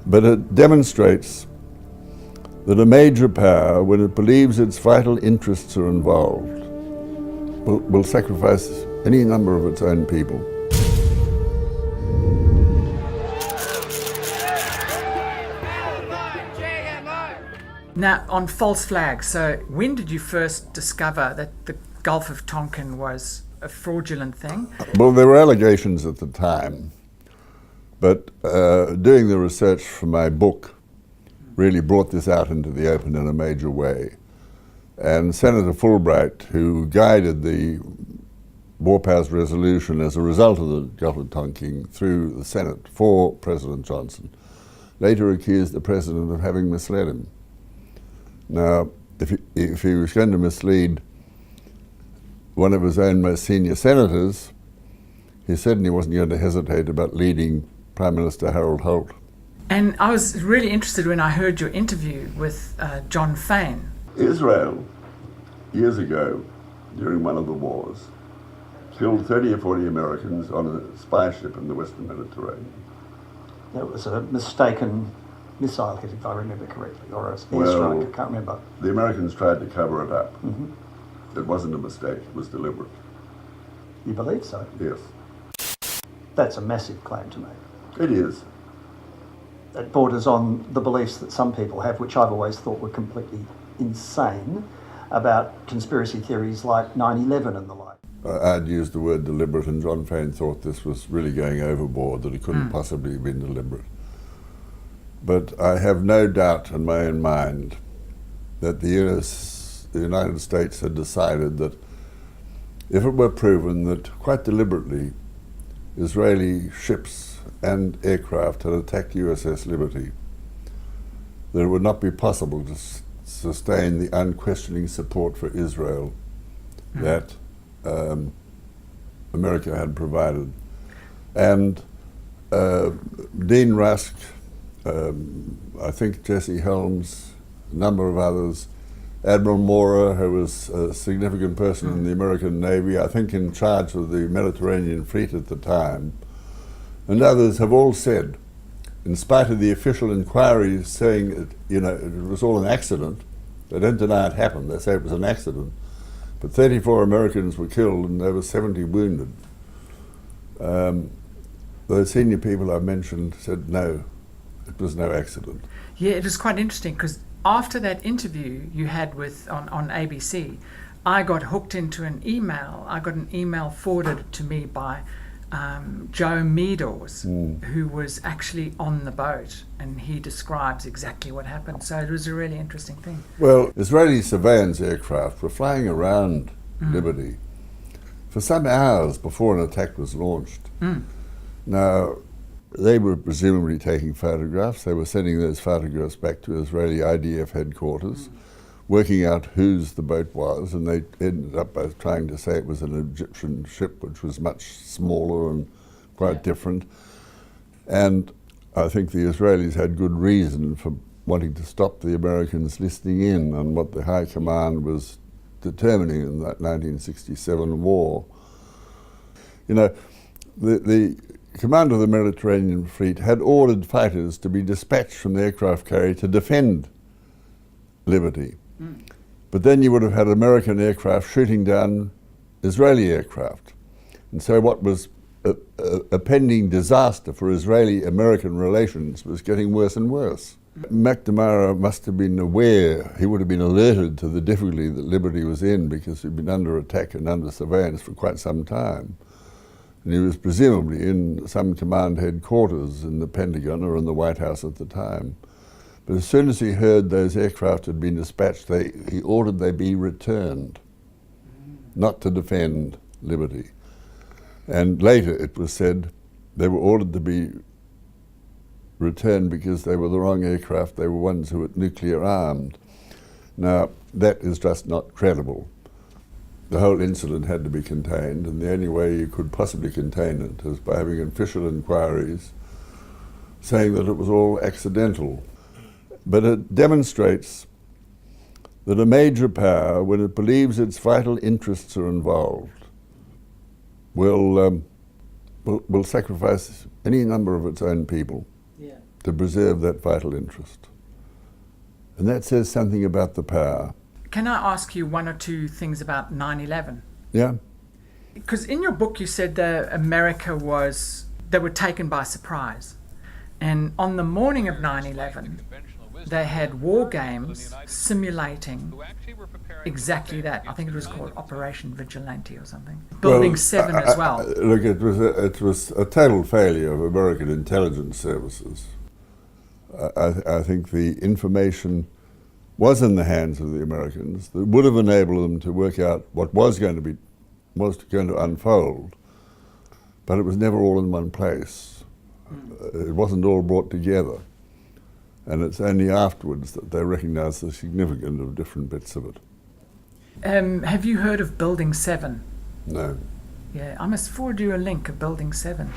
But it demonstrates that a major power, when it believes its vital interests are involved, will sacrifice any number of its own people. Now, on false flags, so when did you first discover that the Gulf of Tonkin was a fraudulent thing? Well, there were allegations at the time, but doing the research for my book really brought this out into the open in a major way. And Senator Fulbright, who guided the War Powers Resolution as a result of the Gulf of Tonkin through the Senate for President Johnson, later accused the President of having misled him. Now, if he was going to mislead one of his own most senior senators, he certainly wasn't going to hesitate about leading Prime Minister Harold Holt. And I was really interested when I heard your interview with John Fain. Israel, years ago, during one of the wars, killed 30 or 40 Americans on a spy ship in the Western Mediterranean. That was a mistaken missile hit, if I remember correctly, or an airstrike, Well, I can't remember. The Americans tried to cover it up. Mm-hmm. It wasn't a mistake, it was deliberate. You believe so? Yes. That's a massive claim to make. It is. It borders on the beliefs that some people have, which I've always thought were completely insane, about conspiracy theories like 9/11 and the like. I'd used the word deliberate, and John Fain thought this was really going overboard, that it couldn't possibly have been deliberate. But I have no doubt in my own mind that the United States had decided that if it were proven that quite deliberately Israeli ships and aircraft had attacked USS Liberty, that it would not be possible to sustain the unquestioning support for Israel that America had provided. And Dean Rusk, I think Jesse Helms, a number of others, Admiral Mora, who was a significant person in the American Navy, I think in charge of the Mediterranean Fleet at the time, and others have all said, in spite of the official inquiries saying it was all an accident, they don't deny it happened, they say it was an accident, but 34 Americans were killed and over 70 wounded. The senior people I mentioned said no, it was no accident. Yeah, it was quite interesting because after that interview you had with on ABC, I got hooked into an email. I got an email forwarded to me by Joe Meadows, who was actually on the boat, and he describes exactly what happened. So it was a really interesting thing. Well, Israeli surveillance aircraft were flying around Liberty for some hours before an attack was launched. Now, they were presumably taking photographs. They were sending those photographs back to Israeli IDF headquarters, working out whose the boat was, and they ended up by trying to say it was an Egyptian ship, which was much smaller and quite different. And I think the Israelis had good reason for wanting to stop the Americans listening in on what the High Command was determining in that 1967 war. You know, the commander of the Mediterranean Fleet had ordered fighters to be dispatched from the aircraft carrier to defend Liberty. But then you would have had American aircraft shooting down Israeli aircraft. And so what was a pending disaster for Israeli-American relations was getting worse and worse. McNamara must have been aware, he would have been alerted to the difficulty that Liberty was in because he'd been under attack and under surveillance for quite some time. And he was presumably in some command headquarters in the Pentagon or in the White House at the time. But as soon as he heard those aircraft had been dispatched, he ordered they be returned, not to defend Liberty. And later it was said they were ordered to be returned because they were the wrong aircraft, they were ones who were nuclear armed. Now, that is just not credible. The whole incident had to be contained, and the only way you could possibly contain it is by having official inquiries saying that it was all accidental. But it demonstrates that a major power, when it believes its vital interests are involved, will sacrifice any number of its own people. Yeah. to preserve that vital interest. And that says something about the power. Can I ask you one or two things about 9/11? Yeah? Because in your book you said that they were taken by surprise. And on the morning of 9/11, they had war games simulating exactly that. I think it was called Operation Vigilante or something. Building 7 as well. Look, it was a total failure of American intelligence services. I think the information was in the hands of the Americans that would have enabled them to work out what was going to unfold, but it was never all in one place. It wasn't all brought together. And it's only afterwards that they recognise the significance of different bits of it. Have you heard of Building 7? No. Yeah, I must forward you a link of Building 7.